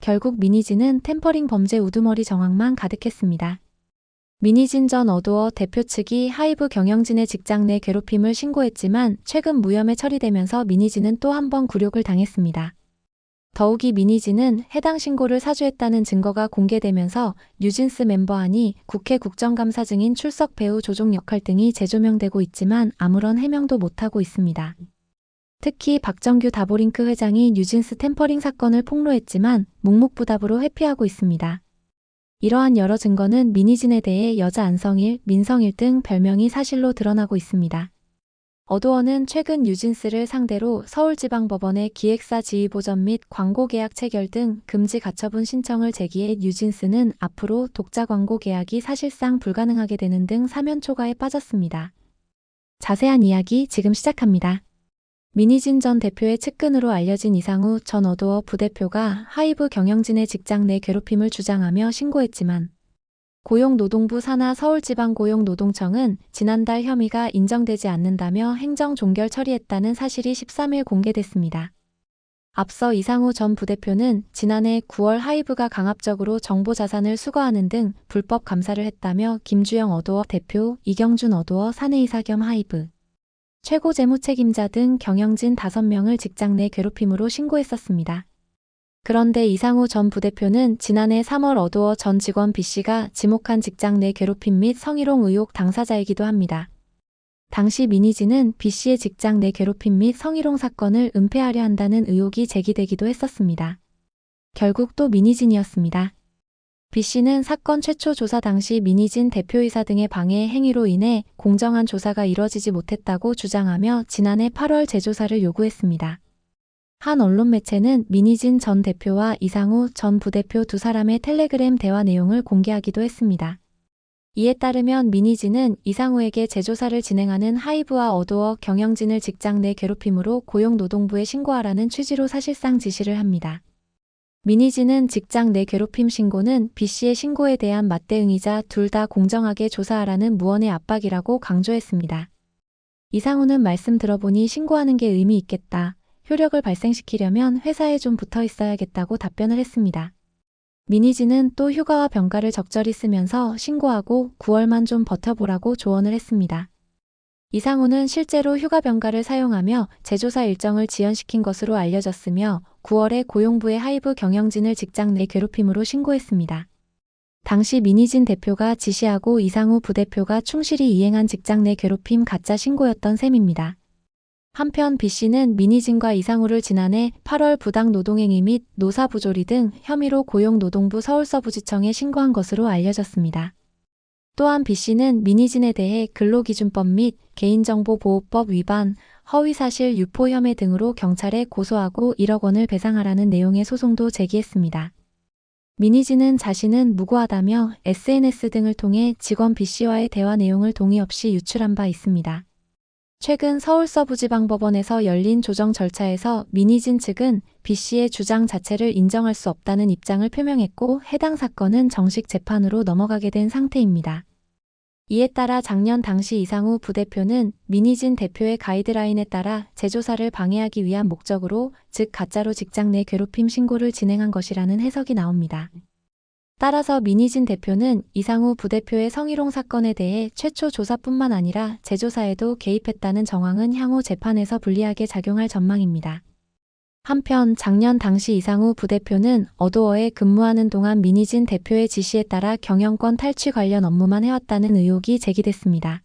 결국 민희진은 템퍼링 범죄 우두머리 정황만 가득했습니다. 민희진 전 어도어 대표 측이 하이브 경영진의 직장 내 괴롭힘을 신고했지만 최근 무혐의 처리되면서 민희진은 또 한 번 굴욕을 당했습니다. 더욱이 민희진은 해당 신고를 사주했다는 증거가 공개되면서 뉴진스 멤버 안이 국회 국정감사 증인 출석 배우 조종 역할 등이 재조명되고 있지만 아무런 해명도 못하고 있습니다. 특히 박정규 다보링크 회장이 뉴진스 템퍼링 사건을 폭로했지만 묵묵부답으로 회피하고 있습니다. 이러한 여러 증거는 민희진에 대해 여자 안성일, 민성일 등 별명이 사실로 드러나고 있습니다. 어도어는 최근 뉴진스를 상대로 서울지방법원에 기획사 지휘보전 및 광고계약 체결 등 금지 가처분 신청을 제기해 뉴진스는 앞으로 독자 광고 계약이 사실상 불가능하게 되는 등 사면초가에 빠졌습니다. 자세한 이야기 지금 시작합니다. 민희진 전 대표의 측근으로 알려진 이상우 전 어도어 부대표가 하이브 경영진의 직장 내 괴롭힘을 주장하며 신고했지만 고용노동부 산하 서울지방고용노동청은 지난달 혐의가 인정되지 않는다며 행정 종결 처리했다는 사실이 13일 공개됐습니다. 앞서 이상우 전 부대표는 지난해 9월 하이브가 강압적으로 정보자산을 수거하는 등 불법 감사를 했다며 김주영 어도어 대표, 이경준 어도어 사내이사 겸 하이브 최고 재무책임자 등 경영진 5명을 직장 내 괴롭힘으로 신고했었습니다. 그런데 이상우 전 부대표는 지난해 3월 어도어 전 직원 B씨가 지목한 직장 내 괴롭힘 및 성희롱 의혹 당사자이기도 합니다. 당시 민희진은 B씨의 직장 내 괴롭힘 및 성희롱 사건을 은폐하려 한다는 의혹이 제기되기도 했었습니다. 결국 또 민희진이었습니다. B씨는 사건 최초 조사 당시 민희진 대표이사 등의 방해 행위로 인해 공정한 조사가 이뤄지지 못했다고 주장하며 지난해 8월 재조사를 요구했습니다. 한 언론 매체는 민희진 전 대표와 이상우 전 부대표 두 사람의 텔레그램 대화 내용을 공개하기도 했습니다. 이에 따르면 민희진은 이상우에게 재조사를 진행하는 하이브와 어도어 경영진을 직장 내 괴롭힘으로 고용노동부에 신고하라는 취지로 사실상 지시를 합니다. 민희진은 직장 내 괴롭힘 신고는 B씨의 신고에 대한 맞대응이자 둘 다 공정하게 조사하라는 무언의 압박이라고 강조했습니다. 이상우는 말씀 들어보니 신고하는 게 의미 있겠다. 효력을 발생시키려면 회사에 좀 붙어 있어야겠다고 답변을 했습니다. 민희진은 또 휴가와 병가를 적절히 쓰면서 신고하고 9월만 좀 버텨보라고 조언을 했습니다. 이상우는 실제로 휴가 병가를 사용하며 재조사 일정을 지연시킨 것으로 알려졌으며 9월에 고용부에 하이브 경영진을 직장 내 괴롭힘으로 신고했습니다. 당시 민희진 대표가 지시하고 이상우 부대표가 충실히 이행한 직장 내 괴롭힘 가짜 신고였던 셈입니다. 한편 B씨는 민희진과 이상우를 지난해 8월 부당 노동행위 및 노사부조리 등 혐의로 고용노동부 서울서부지청에 신고한 것으로 알려졌습니다. 또한 B씨는 민희진에 대해 근로기준법 및 개인정보보호법 위반, 허위사실 유포 혐의 등으로 경찰에 고소하고 1억 원을 배상하라는 내용의 소송도 제기했습니다. 민희진은 자신은 무고하다며 SNS 등을 통해 직원 B씨와의 대화 내용을 동의 없이 유출한 바 있습니다. 최근 서울서부지방법원에서 열린 조정 절차에서 민희진 측은 B씨의 주장 자체를 인정할 수 없다는 입장을 표명했고 해당 사건은 정식 재판으로 넘어가게 된 상태입니다. 이에 따라 작년 당시 이상우 부대표는 민희진 대표의 가이드라인에 따라 재조사를 방해하기 위한 목적으로 즉 가짜로 직장 내 괴롭힘 신고를 진행한 것이라는 해석이 나옵니다. 따라서 민희진 대표는 이상우 부대표의 성희롱 사건에 대해 최초 조사뿐만 아니라 재조사에도 개입했다는 정황은 향후 재판에서 불리하게 작용할 전망입니다. 한편 작년 당시 이상우 부대표는 어도어에 근무하는 동안 민희진 대표의 지시에 따라 경영권 탈취 관련 업무만 해왔다는 의혹이 제기됐습니다.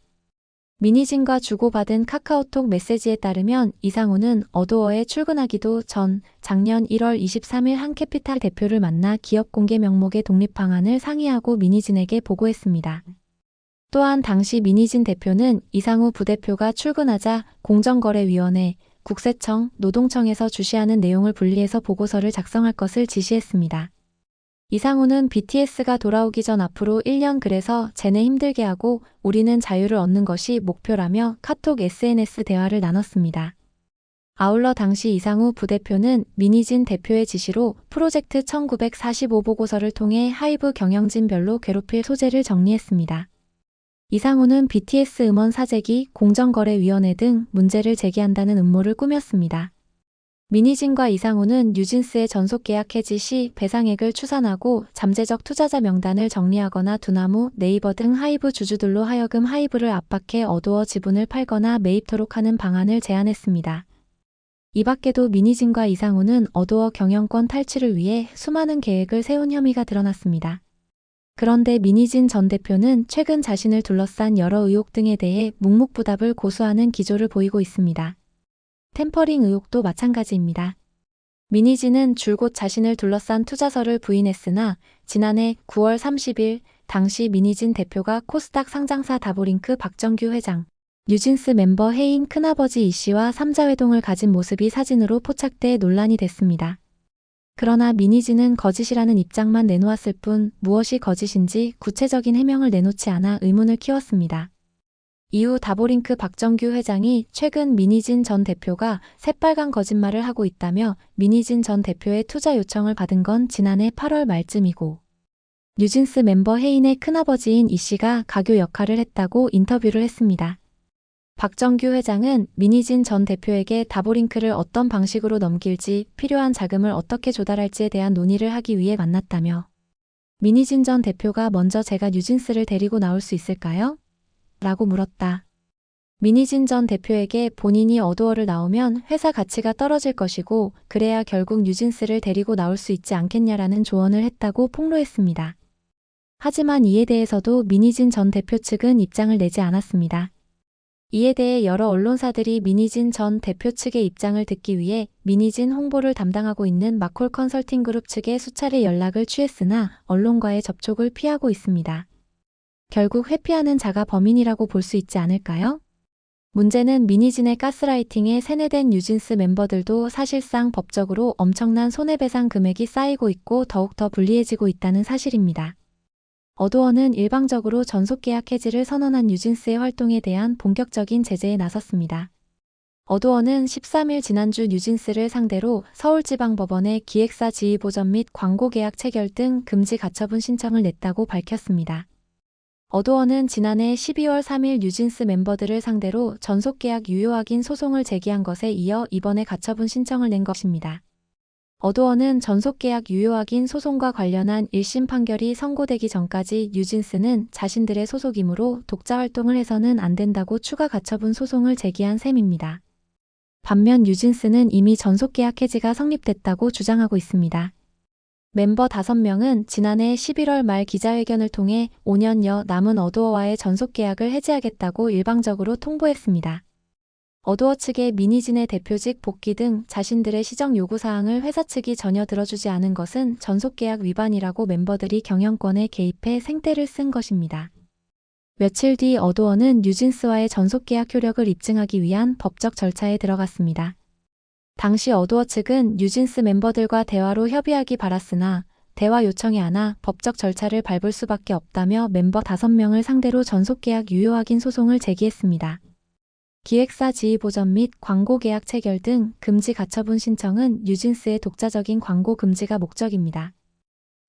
민희진과 주고받은 카카오톡 메시지에 따르면 이상우는 어도어에 출근하기도 전 작년 1월 23일 한캐피탈 대표를 만나 기업 공개 명목의 독립 방안을 상의하고 민희진에게 보고했습니다. 또한 당시 민희진 대표는 이상우 부대표가 출근하자 공정거래위원회, 국세청, 노동청에서 주시하는 내용을 분리해서 보고서를 작성할 것을 지시했습니다. 이상우는 BTS가 돌아오기 전 앞으로 1년 그래서 쟤네 힘들게 하고 우리는 자유를 얻는 것이 목표라며 카톡 SNS 대화를 나눴습니다. 아울러 당시 이상우 부대표는 민희진 대표의 지시로 프로젝트 1945 보고서를 통해 하이브 경영진별로 괴롭힐 소재를 정리했습니다. 이상우는 BTS 음원 사재기, 공정거래위원회 등 문제를 제기한다는 음모를 꾸몄습니다. 미니진과 이상우는 뉴진스의 전속 계약 해지 시 배상액을 추산하고 잠재적 투자자 명단을 정리하거나 두나무, 네이버 등 하이브 주주들로 하여금 하이브를 압박해 어두어 지분을 팔거나 매입토록 하는 방안을 제안했습니다. 이 밖에도 미니진과 이상우는 어두어 경영권 탈취를 위해 수많은 계획을 세운 혐의가 드러났습니다. 그런데 미니진 전 대표는 최근 자신을 둘러싼 여러 의혹 등에 대해 묵묵부답을 고수하는 기조를 보이고 있습니다. 템퍼링 의혹도 마찬가지입니다. 미니진은 줄곧 자신을 둘러싼 투자설을 부인했으나 지난해 9월 30일 당시 미니진 대표가 코스닥 상장사 다보링크 박정규 회장, 뉴진스 멤버 해인 큰아버지 이 씨와 삼자회동을 가진 모습이 사진으로 포착돼 논란이 됐습니다. 그러나 미니진은 거짓이라는 입장만 내놓았을 뿐 무엇이 거짓인지 구체적인 해명을 내놓지 않아 의문을 키웠습니다. 이후 다보링크 박정규 회장이 최근 미니진 전 대표가 새빨간 거짓말을 하고 있다며 미니진 전 대표의 투자 요청을 받은 건 지난해 8월 말쯤이고 뉴진스 멤버 해인의 큰아버지인 이 씨가 가교 역할을 했다고 인터뷰를 했습니다. 박정규 회장은 미니진 전 대표에게 다보링크를 어떤 방식으로 넘길지 필요한 자금을 어떻게 조달할지에 대한 논의를 하기 위해 만났다며 미니진 전 대표가 먼저 제가 뉴진스를 데리고 나올 수 있을까요? 라고 물었다. 미니진 전 대표에게 본인이 어두어를 나오면 회사 가치가 떨어질 것이고 그래야 결국 뉴진스를 데리고 나올 수 있지 않겠냐라는 조언을 했다고 폭로했습니다. 하지만 이에 대해서도 미니진 전 대표 측은 입장을 내지 않았습니다. 이에 대해 여러 언론사들이 미니진 전 대표 측의 입장을 듣기 위해 미니진 홍보를 담당하고 있는 마콜 컨설팅 그룹 측에 수차례 연락을 취했으나 언론과의 접촉을 피하고 있습니다. 결국 회피하는 자가 범인이라고 볼 수 있지 않을까요? 문제는 미니진의 가스라이팅에 세뇌된 뉴진스 멤버들도 사실상 법적으로 엄청난 손해배상 금액이 쌓이고 있고 더욱더 불리해지고 있다는 사실입니다. 어두어는 일방적으로 전속계약 해지를 선언한 뉴진스의 활동에 대한 본격적인 제재에 나섰습니다. 어두어는 13일 지난주 뉴진스를 상대로 서울지방법원에 기획사 지휘보전 및 광고계약 체결 등 금지 가처분 신청을 냈다고 밝혔습니다. 어두어는 지난해 12월 3일 뉴진스 멤버들을 상대로 전속계약 유효 확인 소송을 제기한 것에 이어 이번에 가처분 신청을 낸 것입니다. 어두어는 전속계약 유효 확인 소송과 관련한 1심 판결이 선고되기 전까지 뉴진스는 자신들의 소속이므로 독자 활동을 해서는 안 된다고 추가 가처분 소송을 제기한 셈입니다. 반면 뉴진스는 이미 전속계약 해지가 성립됐다고 주장하고 있습니다. 멤버 5명은 지난해 11월 말 기자회견을 통해 5년여 남은 어두어와의 전속계약을 해지하겠다고 일방적으로 통보했습니다. 어두어 측의 미니진의 대표직 복귀 등 자신들의 시정 요구사항을 회사 측이 전혀 들어주지 않은 것은 전속계약 위반이라고 멤버들이 경영권에 개입해 생떼를 쓴 것입니다. 며칠 뒤 어두어는 뉴진스와의 전속계약 효력을 입증하기 위한 법적 절차에 들어갔습니다. 당시 어두어 측은 뉴진스 멤버들과 대화로 협의하기 바랐으나 대화 요청이 안 와 법적 절차를 밟을 수밖에 없다며 멤버 5명을 상대로 전속계약 유효 확인 소송을 제기했습니다. 기획사 지휘보전 및 광고계약 체결 등 금지 가처분 신청은 뉴진스의 독자적인 광고 금지가 목적입니다.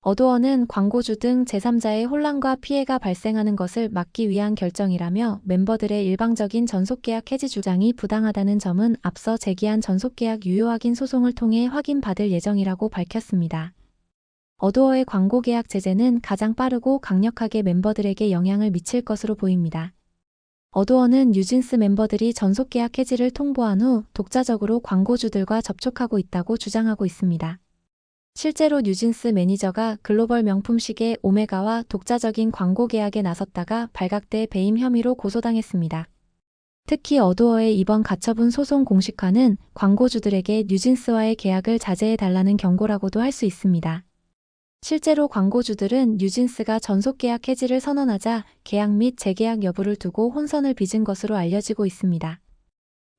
어두어는 광고주 등 제3자의 혼란과 피해가 발생하는 것을 막기 위한 결정이라며 멤버들의 일방적인 전속계약 해지 주장이 부당하다는 점은 앞서 제기한 전속계약 유효 확인 소송을 통해 확인받을 예정이라고 밝혔습니다. 어두어의 광고계약 제재는 가장 빠르고 강력하게 멤버들에게 영향을 미칠 것으로 보입니다. 어두어는 뉴진스 멤버들이 전속계약 해지를 통보한 후 독자적으로 광고주들과 접촉하고 있다고 주장하고 있습니다. 실제로 뉴진스 매니저가 글로벌 명품 시계 오메가와 독자적인 광고 계약에 나섰다가 발각돼 배임 혐의로 고소당했습니다. 특히 어두어의 이번 가처분 소송 공식화는 광고주들에게 뉴진스와의 계약을 자제해달라는 경고라고도 할 수 있습니다. 실제로 광고주들은 뉴진스가 전속계약 해지를 선언하자 계약 및 재계약 여부를 두고 혼선을 빚은 것으로 알려지고 있습니다.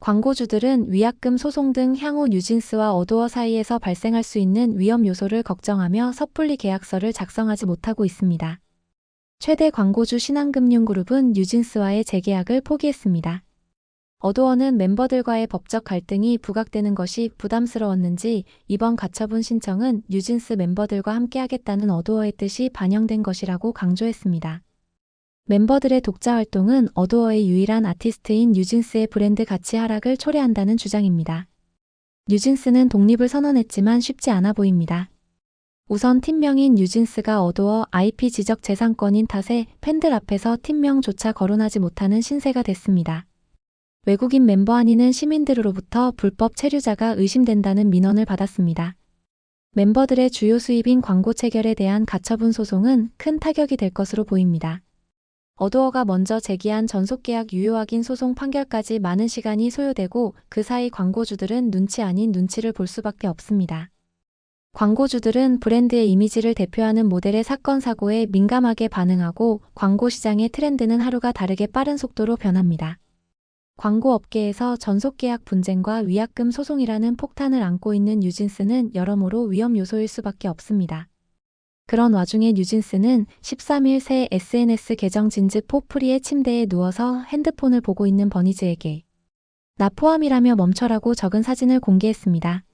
광고주들은 위약금 소송 등 향후 뉴진스와 어두어 사이에서 발생할 수 있는 위험 요소를 걱정하며 섣불리 계약서를 작성하지 못하고 있습니다. 최대 광고주 신한금융그룹은 뉴진스와의 재계약을 포기했습니다. 어두어는 멤버들과의 법적 갈등이 부각되는 것이 부담스러웠는지 이번 가처분 신청은 뉴진스 멤버들과 함께하겠다는 어두어의 뜻이 반영된 것이라고 강조했습니다. 멤버들의 독자 활동은 어두어의 유일한 아티스트인 뉴진스의 브랜드 가치 하락을 초래한다는 주장입니다. 뉴진스는 독립을 선언했지만 쉽지 않아 보입니다. 우선 팀명인 뉴진스가 어두워 IP 지적 재산권인 탓에 팬들 앞에서 팀명조차 거론하지 못하는 신세가 됐습니다. 외국인 멤버 아니는 시민들로부터 불법 체류자가 의심된다는 민원을 받았습니다. 멤버들의 주요 수입인 광고 체결에 대한 가처분 소송은 큰 타격이 될 것으로 보입니다. 어두어가 먼저 제기한 전속계약 유효 확인 소송 판결까지 많은 시간이 소요되고 그 사이 광고주들은 눈치 아닌 눈치를 볼 수밖에 없습니다. 광고주들은 브랜드의 이미지를 대표하는 모델의 사건 사고에 민감하게 반응하고 광고 시장의 트렌드는 하루가 다르게 빠른 속도로 변합니다. 광고 업계에서 전속계약 분쟁과 위약금 소송이라는 폭탄을 안고 있는 뉴진스는 여러모로 위험 요소일 수밖에 없습니다. 그런 와중에 뉴진스는 13일 새 SNS 계정 진즉 포프리의 침대에 누워서 핸드폰을 보고 있는 버니즈에게 나 포함이라며 멈춰라고 적은 사진을 공개했습니다.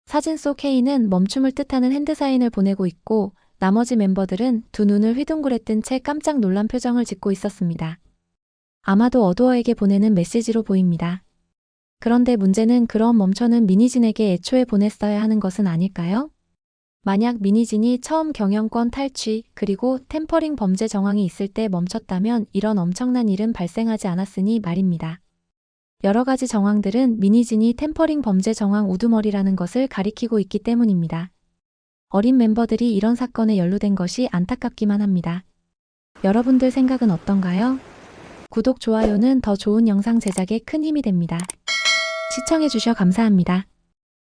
사진 속 K는 멈춤을 뜻하는 핸드사인을 보내고 있고 나머지 멤버들은 두 눈을 휘둥그레 뜬 채 깜짝 놀란 표정을 짓고 있었습니다. 아마도 어두어에게 보내는 메시지로 보입니다. 그런데 문제는 그런 멈춰는 미니진에게 애초에 보냈어야 하는 것은 아닐까요? 만약 미니진이 처음 경영권 탈취 그리고 템퍼링 범죄 정황이 있을 때 멈췄다면 이런 엄청난 일은 발생하지 않았으니 말입니다. 여러 가지 정황들은 미니진이 템퍼링 범죄 정황 우두머리라는 것을 가리키고 있기 때문입니다. 어린 멤버들이 이런 사건에 연루된 것이 안타깝기만 합니다. 여러분들 생각은 어떤가요? 구독, 좋아요는 더 좋은 영상 제작에 큰 힘이 됩니다. 시청해주셔 감사합니다.